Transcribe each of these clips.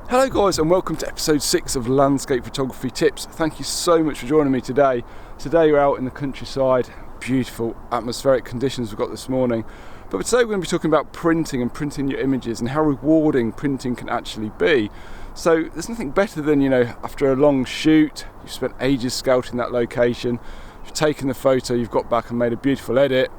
Hello guys, and welcome to episode 6 of Landscape Photography Tips. Thank you so much for joining me today. Today we're out in the countryside, beautiful atmospheric conditions we've got this morning. But today we're going to be talking about printing and printing your images and how rewarding printing can actually be. So there's nothing better than, after a long shoot, you've spent ages scouting that location, you've taken the photo, you've got back and made a beautiful edit,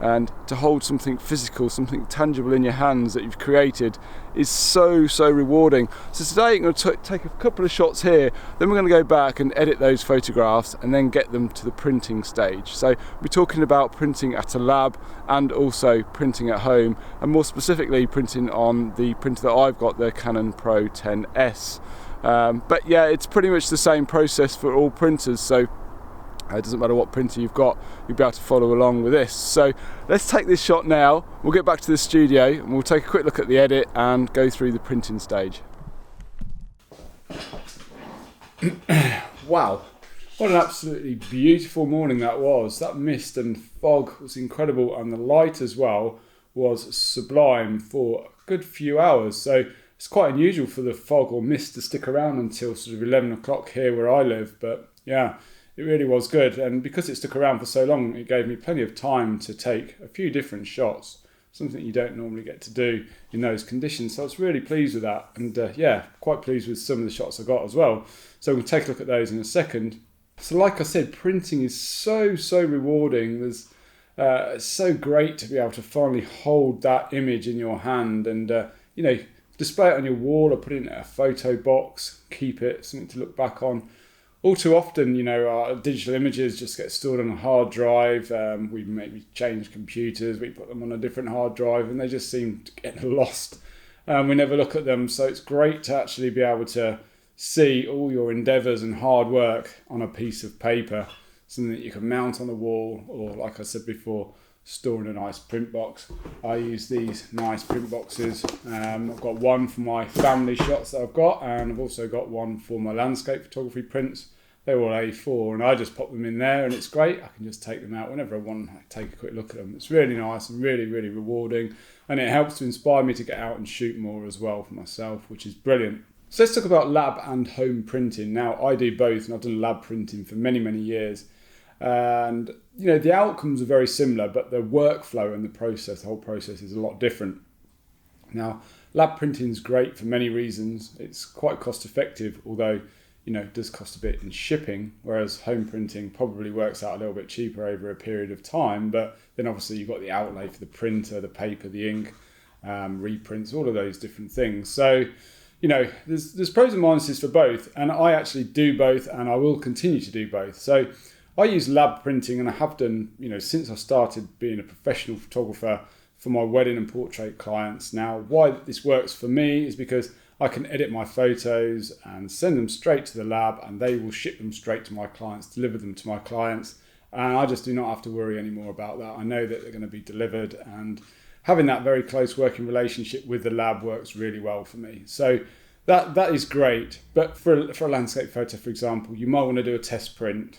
and to hold something physical, something tangible in your hands that you've created is so rewarding. So today I'm going to take a couple of shots here, then we're going to go back and edit those photographs and then get them to the printing stage. So we're talking about printing at a lab and also printing at home, and more specifically printing on the printer that I've got, the Canon Pro 10S. But yeah, it's pretty much the same process for all printers, so it doesn't matter what printer you've got, you'll be able to follow along with this. So let's take this shot now, we'll get back to the studio and we'll take a quick look at the edit and go through the printing stage. Wow, what an absolutely beautiful morning that was. That mist and fog was incredible, and the light as well was sublime for a good few hours. So it's quite unusual for the fog or mist to stick around until sort of 11 o'clock here where I live, but yeah, it really was good, and because it stuck around for so long, it gave me plenty of time to take a few different shots, something you don't normally get to do in those conditions. So I was really pleased with that, and yeah, quite pleased with some of the shots I got as well. So we'll take a look at those in a second. So like I said, printing is so rewarding. There's it's so great to be able to finally hold that image in your hand and display it on your wall or put it in a photo box, keep it, something to look back on. All too often, our digital images just get stored on a hard drive. We maybe change computers, we put them on a different hard drive, and they just seem to get lost. We never look at them, so it's great to actually be able to see all your endeavours and hard work on a piece of paper, something that you can mount on the wall, or like I said before, store in a nice print box. I use these nice print boxes. I've got one for my family shots that I've got, and I've also got one for my landscape photography prints. They're all A4, and I just pop them in there, and it's great. I can just take them out whenever I want to take a quick look at them. It's really nice and really rewarding, and it helps to inspire me to get out and shoot more as well for myself, which is brilliant. So let's talk about lab and home printing. Now, I do both, and I've done lab printing for many years. And the outcomes are very similar, but the workflow and the whole process is a lot different. Now, lab printing is great for many reasons. It's quite cost effective, although it does cost a bit in shipping, whereas home printing probably works out a little bit cheaper over a period of time. But then obviously you've got the outlay for the printer, the paper, the ink, reprints, all of those different things. So there's pros and minuses for both, and I actually do both, and I will continue to do both. So I use lab printing, and I have done, since I started being a professional photographer for my wedding and portrait clients. Now, why this works for me is because I can edit my photos and send them straight to the lab, and they will ship them straight to my clients, deliver them to my clients. And I just do not have to worry anymore about that. I know that they're going to be delivered, and having that very close working relationship with the lab works really well for me. So that is great. But for a landscape photo, for example, you might want to do a test print.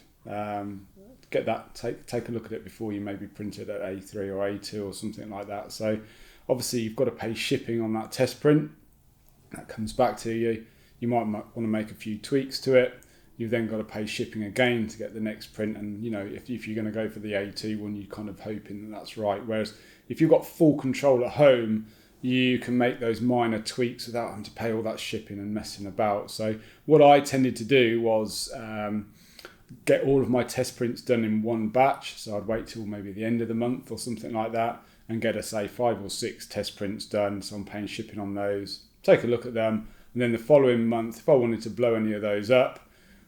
Get that, take a look at it before you maybe print it at A3 or A2 or something like that. So obviously you've got to pay shipping on that test print. That comes back to you. You might want to make a few tweaks to it. You've then got to pay shipping again to get the next print. And if you're going to go for the A2 one, you're kind of hoping that that's right. Whereas if you've got full control at home, you can make those minor tweaks without having to pay all that shipping and messing about. So what I tended to do was get all of my test prints done in one batch. So I'd wait till maybe the end of the month or something like that and get, say, 5 or 6 test prints done. So I'm paying shipping on those, take a look at them. And then the following month, if I wanted to blow any of those up,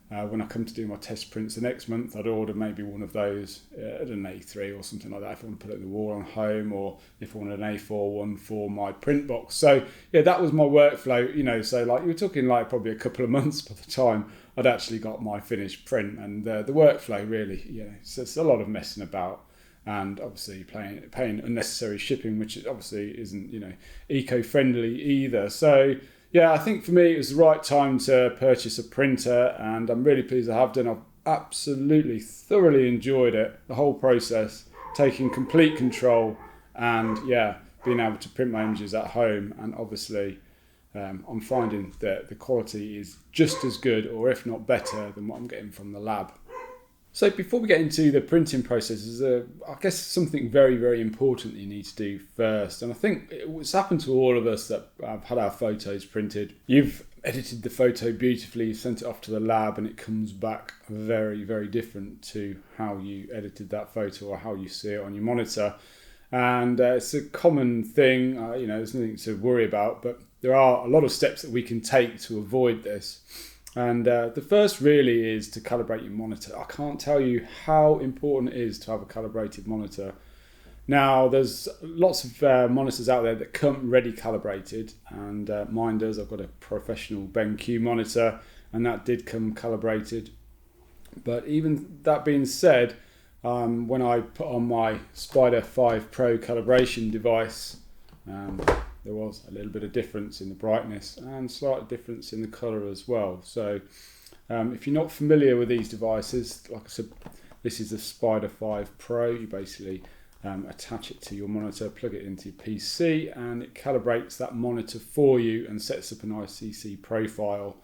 when I come to do my test prints the next month, I'd order maybe one of those at an A3 or something like that if I want to put it in the wall on home, or if I wanted an A4 one for my print box. So yeah, that was my workflow, so like you're talking like probably a couple of months by the time I'd actually got my finished print. And the workflow really, so it's a lot of messing about, and obviously paying unnecessary shipping, which obviously isn't eco-friendly either. So yeah, I think for me it was the right time to purchase a printer, and I'm really pleased I have done. I've absolutely thoroughly enjoyed it, the whole process, taking complete control, and being able to print my images at home, and obviously I'm finding that the quality is just as good, or if not better, than what I'm getting from the lab. So before we get into the printing process, there's I guess something very, very important that you need to do first. And I think it's happened to all of us that have had our photos printed. You've edited the photo beautifully, you've sent it off to the lab, and it comes back very, very different to how you edited that photo or how you see it on your monitor. And it's a common thing, there's nothing to worry about, but there are a lot of steps that we can take to avoid this. And the first really is to calibrate your monitor. I can't tell you how important it is to have a calibrated monitor. Now, there's lots of monitors out there that come ready calibrated, and mine does. I've got a professional BenQ monitor, and that did come calibrated. But even that being said, when I put on my Spider 5 Pro calibration device, there was a little bit of difference in the brightness and slight difference in the colour as well. So if you're not familiar with these devices, like I said, this is the Spider 5 Pro. You basically attach it to your monitor, plug it into your PC, and it calibrates that monitor for you and sets up an ICC profile,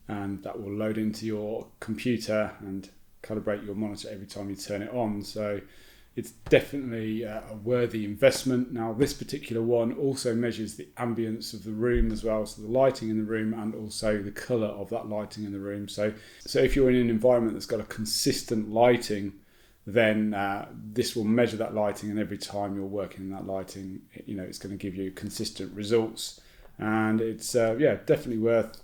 and that will load into your computer and calibrate your monitor every time you turn it on. So it's definitely a worthy investment. Now, this particular one also measures the ambience of the room as well, so the lighting in the room and also the colour of that lighting in the room. So if you're in an environment that's got a consistent lighting, then this will measure that lighting, and every time you're working in that lighting, it's going to give you consistent results. And it's definitely worth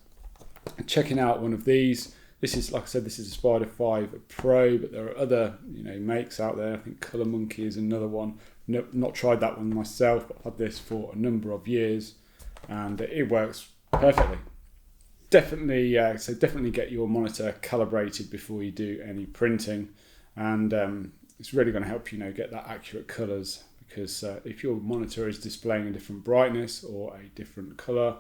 checking out one of these. This is, like I said, this is a Spider 5 Pro, but there are other makes out there. I think Colour Monkey is another one. Not tried that one myself, but I've had this for a number of years, and it works perfectly. Definitely get your monitor calibrated before you do any printing, and it's really going to help get that accurate colours, because if your monitor is displaying a different brightness or a different colour,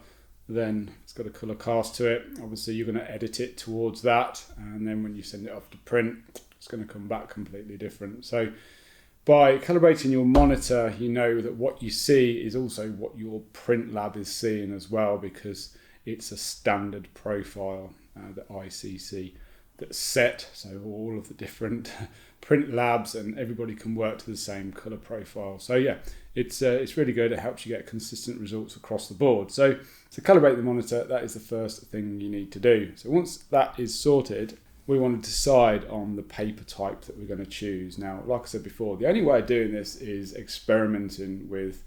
then it's got a colour cast to it. Obviously you're going to edit it towards that, and then when you send it off to print, it's going to come back completely different. So by calibrating your monitor, you know that what you see is also what your print lab is seeing as well, because it's a standard profile that ICC that's set, so all of the different print labs and everybody can work to the same colour profile. So yeah, it's really good. It helps you get consistent results across the board. So to calibrate the monitor, that is the first thing you need to do. So once that is sorted, we want to decide on the paper type that we're going to choose. Now, like I said before, the only way of doing this is experimenting with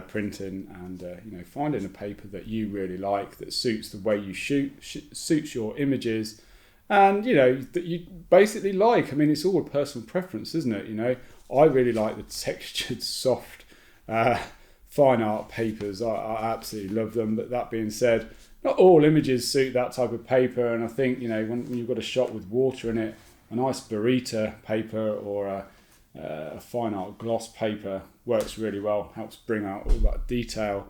printing and finding a paper that you really like, that suits the way you shoot, suits your images, and that you basically like. I mean, it's all a personal preference, isn't it? I really like the textured, soft, fine art papers. I absolutely love them. But that being said, not all images suit that type of paper. And I think when you've got a shot with water in it, a nice burrito paper or a fine art gloss paper works really well. Helps bring out all that detail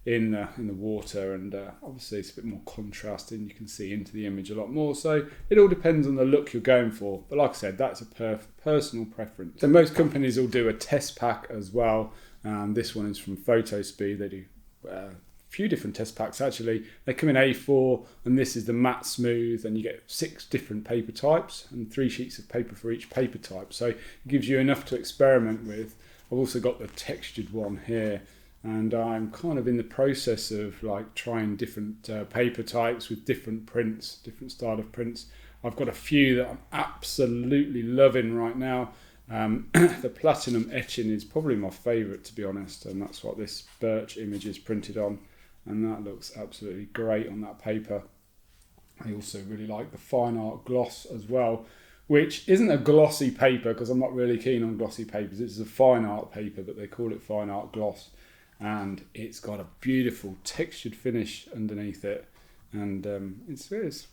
in the water, and obviously it's a bit more contrasting. You can see into the image a lot more. So it all depends on the look you're going for. But like I said, that's a personal preference. So most companies will do a test pack as well. This one is from PhotoSpeed. They do a few different test packs actually. They come in A4, and this is the matte smooth, and you get 6 different paper types and 3 sheets of paper for each paper type. So it gives you enough to experiment with. I've also got the textured one here, and I'm kind of in the process of trying different paper types with different prints, different style of prints. I've got a few that I'm absolutely loving right now. The platinum etching is probably my favourite, to be honest, and that's what this birch image is printed on, and that looks absolutely great on that paper. I also really like the fine art gloss as well, which isn't a glossy paper, because I'm not really keen on glossy papers. It's a fine art paper, but they call it fine art gloss, and it's got a beautiful textured finish underneath it, and it's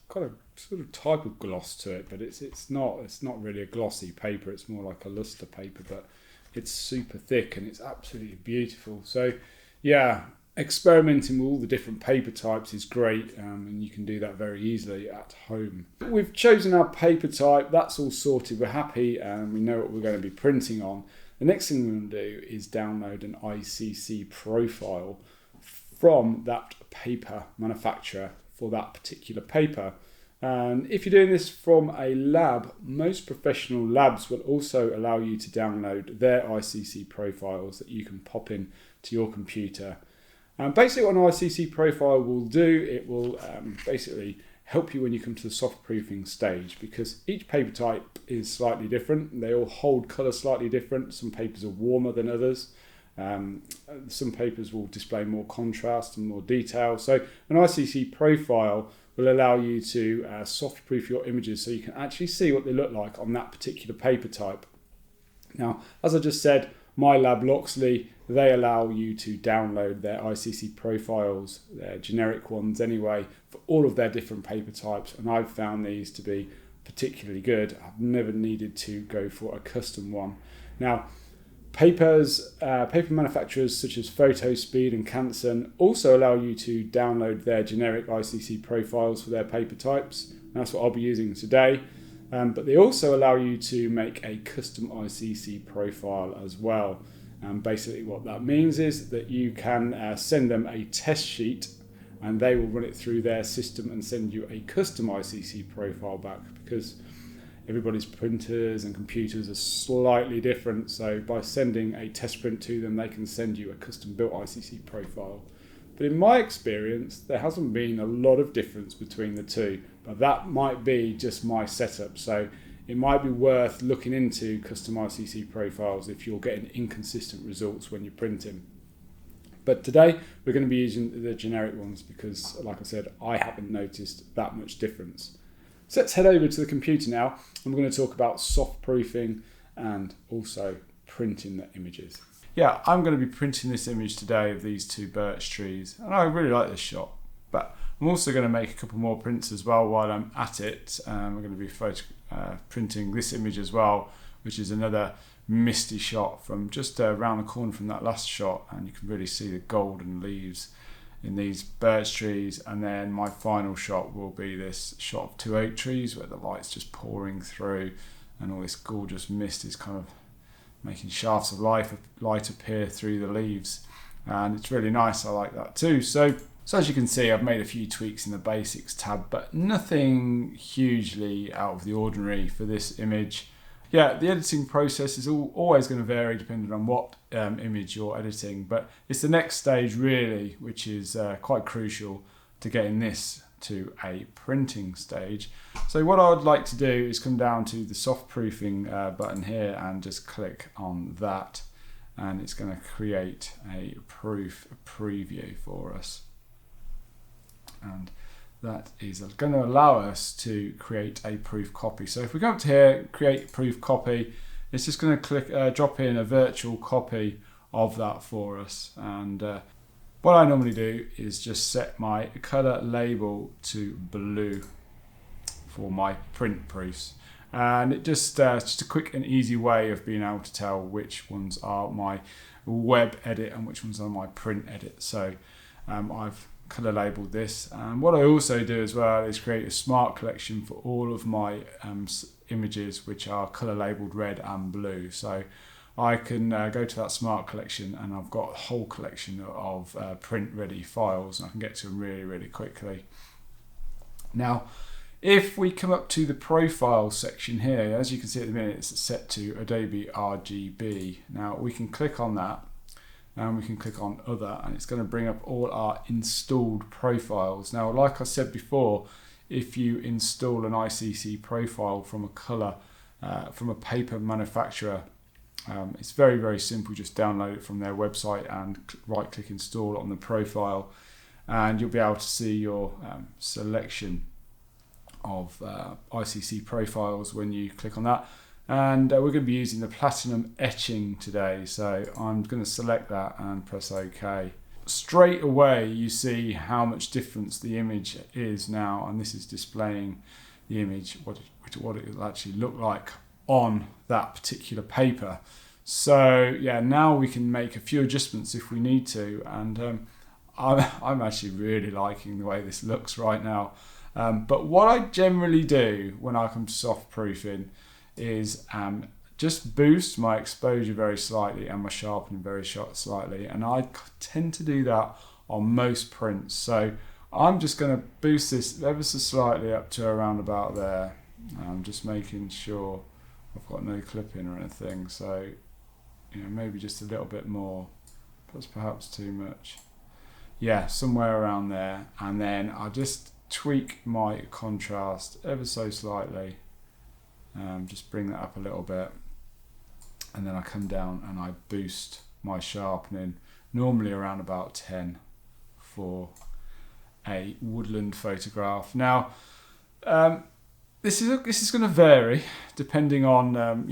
got a sort of type of gloss to it, but it's not really a glossy paper. It's more like a luster paper, but it's super thick and it's absolutely beautiful. So yeah, experimenting with all the different paper types is great, and you can do that very easily at home. We've chosen our paper type, that's all sorted, we're happy, and we know what we're going to be printing on. The next thing we're going to do is download an ICC profile from that paper manufacturer for that particular paper. And if you're doing this from a lab, most professional labs will also allow you to download their ICC profiles that you can pop in to your computer. And basically what an ICC profile will do, it will basically help you when you come to the soft proofing stage, because each paper type is slightly different. They all hold colour slightly different. Some papers are warmer than others. Some papers will display more contrast and more detail. So an ICC profile will allow you to soft proof your images so you can actually see what they look like on that particular paper type. Now, as I just said, my lab Loxley, they allow you to download their ICC profiles, their generic ones anyway, for all of their different paper types, and I've found these to be particularly good. I've never needed to go for a custom one. Now, paper manufacturers such as PhotoSpeed and Canson also allow you to download their generic ICC profiles for their paper types. That's what I'll be using today. But they also allow you to make a custom ICC profile as well. Basically what that means is that you can send them a test sheet and they will run it through their system and send you a custom ICC profile back, because everybody's printers and computers are slightly different. So by sending a test print to them, they can send you a custom built ICC profile. But in my experience, there hasn't been a lot of difference between the two, but that might be just my setup. So it might be worth looking into custom ICC profiles if you're getting inconsistent results when you're printing. But today we're going to be using the generic ones because, like I said, I haven't noticed that much difference. So let's head over to the computer now, and we're going to talk about soft proofing and also printing the images. Yeah, I'm going to be printing this image today of these two birch trees, and I really like this shot, but I'm also going to make a couple more prints as well while I'm at it. We're going to be printing this image as well, which is another misty shot from just around the corner from that last shot, and you can really see the golden leaves in these birch trees. And then my final shot will be this shot of two oak trees where the light's just pouring through and all this gorgeous mist is kind of making shafts of light appear through the leaves, and it's really nice. I like that too. So as you can see, I've made a few tweaks in the basics tab, but nothing hugely out of the ordinary for this image. Yeah, the editing process is always going to vary depending on what image you're editing, but it's the next stage really which is quite crucial to getting this to a printing stage. So what I would like to do is come down to the soft proofing button here and just click on that, and it's going to create a preview for us. And that is going to allow us to create a proof copy. So if we go up to here, create proof copy, it's just going to drop in a virtual copy of that for us. And what I normally do is just set my color label to blue for my print proofs. And it just a quick and easy way of being able to tell which ones are my web edit and which ones are my print edit. So I've color labeled this, and what I also do as well is create a smart collection for all of my images which are color labeled red and blue. So I can go to that smart collection and I've got a whole collection of print ready files, and I can get to them really quickly. Now if we come up to the profile section here, as you can see at the minute it's set to Adobe RGB. Now we can click on that and we can click on other, and it's going to bring up all our installed profiles. Now like I said before, if you install an ICC profile from a color from a paper manufacturer, it's very simple. Just download it from their website and right click install on the profile, and you'll be able to see your selection of ICC profiles when you click on that. And we're going to be using the platinum etching today, so I'm going to select that and press OK. Straight away you see how much difference the image is now, and this is displaying the image, what it will actually look like on that particular paper. So yeah, now we can make a few adjustments if we need to, and I'm actually really liking the way this looks right now. But what I generally do when I come to soft proofing is just boost my exposure very slightly and my sharpening very slightly, and I tend to do that on most prints. So I'm just going to boost this ever so slightly up to around about there. I'm just making sure I've got no clipping or anything. So, maybe just a little bit more. That's perhaps too much. Yeah, somewhere around there. And then I'll just tweak my contrast ever so slightly. Just bring that up a little bit. And then I come down and I boost my sharpening, normally around about 10 for a woodland photograph. Now, this is going to vary depending on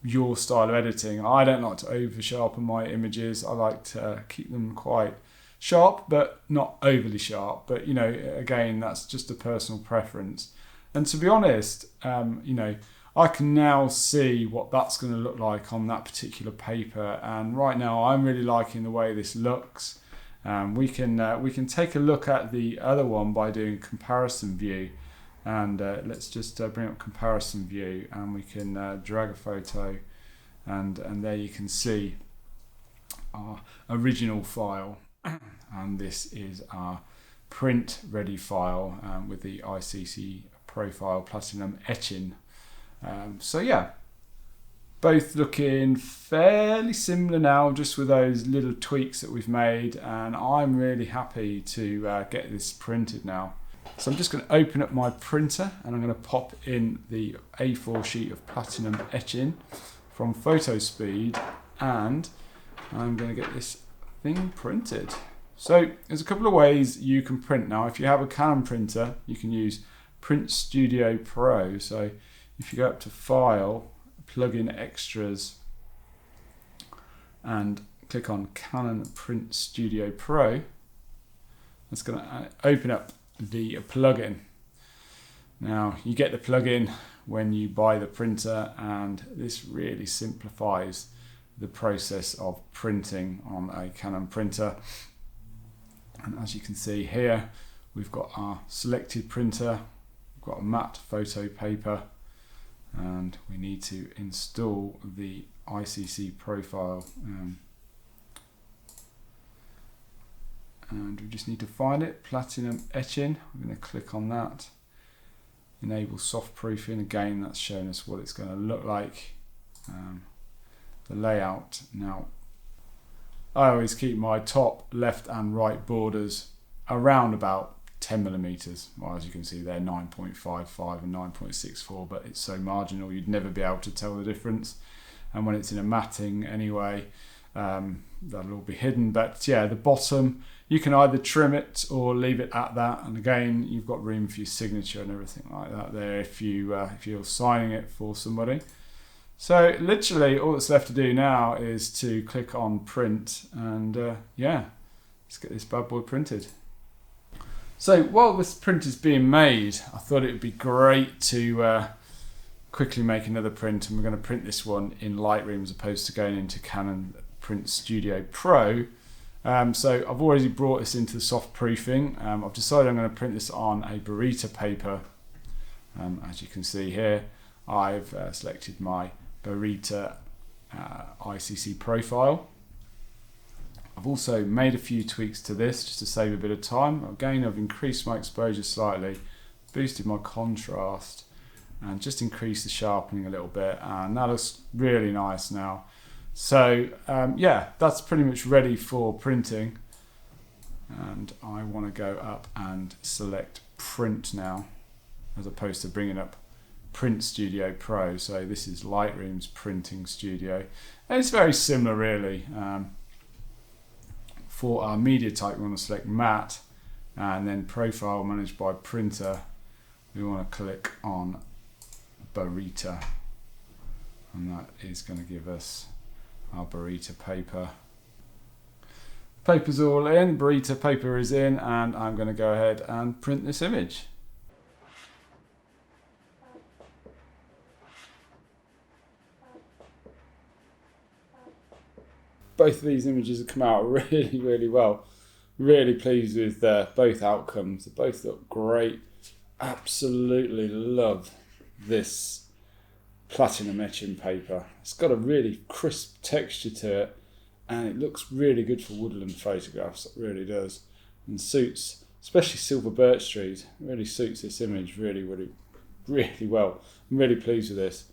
your style of editing. I don't like to over sharpen my images. I like to keep them quite sharp, but not overly sharp. But again, that's just a personal preference. And to be honest, I can now see what that's going to look like on that particular paper. And right now, I'm really liking the way this looks. We can take a look at the other one by doing comparison view. And let's just bring up comparison view, and we can drag a photo, and there you can see our original file, and this is our print ready file with the ICC Profile Platinum etching. So yeah, both looking fairly similar now, just with those little tweaks that we've made, and I'm really happy to get this printed now. So I'm just going to open up my printer, and I'm going to pop in the A4 sheet of platinum etching from PhotoSpeed, and I'm going to get this thing printed. So there's a couple of ways you can print now. If you have a Canon printer, you can use Print Studio Pro. So if you go up to File, plug in Extras, and click on Canon Print Studio Pro, that's going to open up the plugin. Now you get the plugin when you buy the printer, and this really simplifies the process of printing on a Canon printer. And as you can see here, we've got our selected printer, we've got a matte photo paper, and we need to install the ICC profile. And we just need to find it, platinum etching. I'm going to click on that. Enable soft proofing. Again, that's showing us what it's going to look like. The layout. Now, I always keep my top, left and right borders around about 10mm. Well, as you can see there, 9.55 and 9.64, but it's so marginal you'd never be able to tell the difference. And when it's in a matting anyway, that'll all be hidden. But yeah, the bottom, you can either trim it or leave it at that, and again, you've got room for your signature and everything like that there if you're signing it for somebody. So literally all that's left to do now is to click on print, and yeah, let's get this bad boy printed. So while this print is being made, I thought it would be great to quickly make another print, and we're going to print this one in Lightroom as opposed to going into Canon Print Studio Pro. So I've already brought this into the soft proofing. I've decided I'm going to print this on a burrito paper. As you can see here, I've selected my burrito ICC profile. I've also made a few tweaks to this just to save a bit of time. Again, I've increased my exposure slightly, boosted my contrast, and just increased the sharpening a little bit, and that looks really nice now. So yeah, that's pretty much ready for printing, and I want to go up and select print now as opposed to bringing up Print Studio Pro. So this is Lightroom's printing studio, and it's very similar really. For our media type, we want to select matte, and then profile managed by printer, we want to click on burrito, and that is going to give us our burrito paper. Paper's all in, burrito paper is in, and I'm going to go ahead and print this image. Both of these images have come out really, really well. Really pleased with both outcomes. They both look great. Absolutely love this platinum etching paper. It's got a really crisp texture to it, and it looks really good for woodland photographs. It really does, and suits, especially silver birch trees. It really suits this image really well. I'm really pleased with this.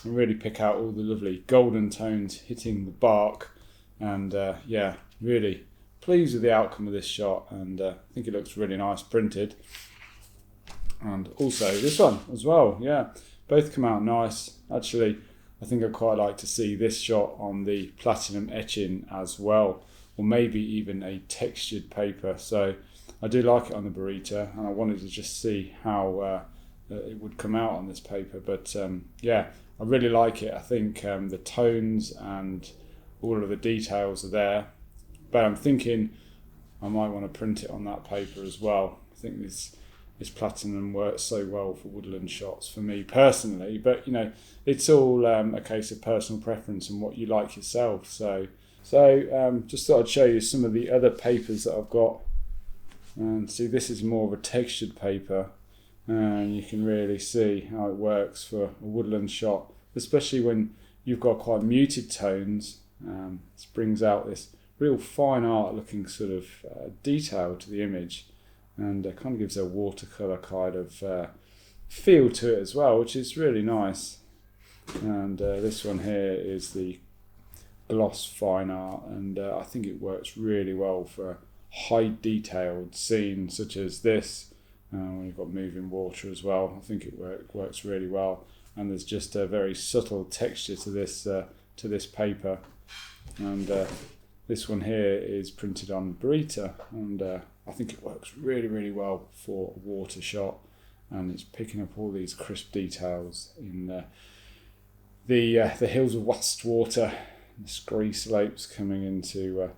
I really pick out all the lovely golden tones hitting the bark, and yeah, really pleased with the outcome of this shot, and I think it looks really nice printed. And also this one as well, yeah, both come out nice. Actually, I think I'd quite like to see this shot on the platinum etching as well, or maybe even a textured paper. So I do like it on the Burita, and I wanted to just see how it would come out on this paper. But yeah, I really like it. I think the tones and all of the details are there, but I'm thinking I might want to print it on that paper as well. I think this platinum works so well for woodland shots for me personally, but you know, it's all a case of personal preference and what you like yourself. So just thought I'd show you some of the other papers that I've got. And see, this is more of a textured paper, and you can really see how it works for a woodland shot, especially when you've got quite muted tones. This brings out this real fine art looking sort of detail to the image, and kind of gives a watercolour kind of feel to it as well, which is really nice. And this one here is the gloss fine art, and I think it works really well for a high detailed scene such as this, when you've got moving water as well. I think it works really well, and there's just a very subtle texture to this paper. And this one here is printed on Burita, and I think it works really well for a water shot, and it's picking up all these crisp details in the hills of Wastwater, the scree slopes coming into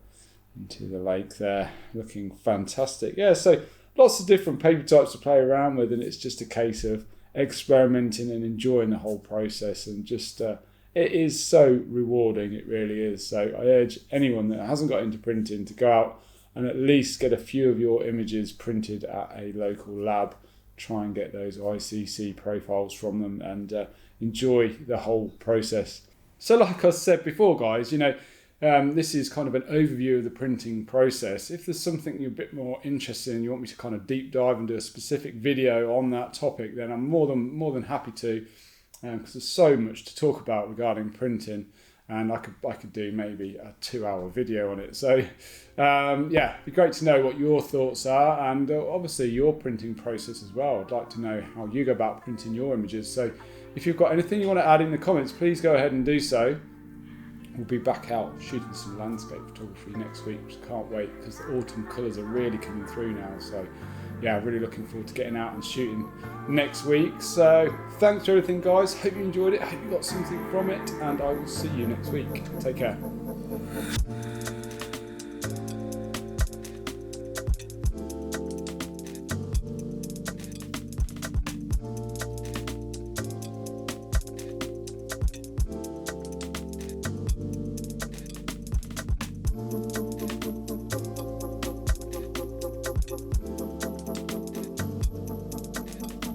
the lake there, looking fantastic. Yeah, so lots of different paper types to play around with, and it's just a case of experimenting and enjoying the whole process, and just it is so rewarding, it really is. So I urge anyone that hasn't got into printing to go out and at least get a few of your images printed at a local lab. Try and get those ICC profiles from them, and enjoy the whole process. So like I said before, guys, you know, this is kind of an overview of the printing process. If there's something you're a bit more interested in, you want me to kind of deep dive and do a specific video on that topic, then I'm more than happy to, because there's so much to talk about regarding printing, and I could do maybe a 2-hour video on it. So yeah, it'd be great to know what your thoughts are, and obviously your printing process as well. I'd like to know how you go about printing your images. So if you've got anything you want to add in the comments, please go ahead and do so. We'll be back out shooting some landscape photography next week, which I can't wait, because the autumn colours are really coming through now. So yeah, really looking forward to getting out and shooting next week. So thanks for everything, guys. Hope you enjoyed it. Hope you got something from it, and I will see you next week. Take care.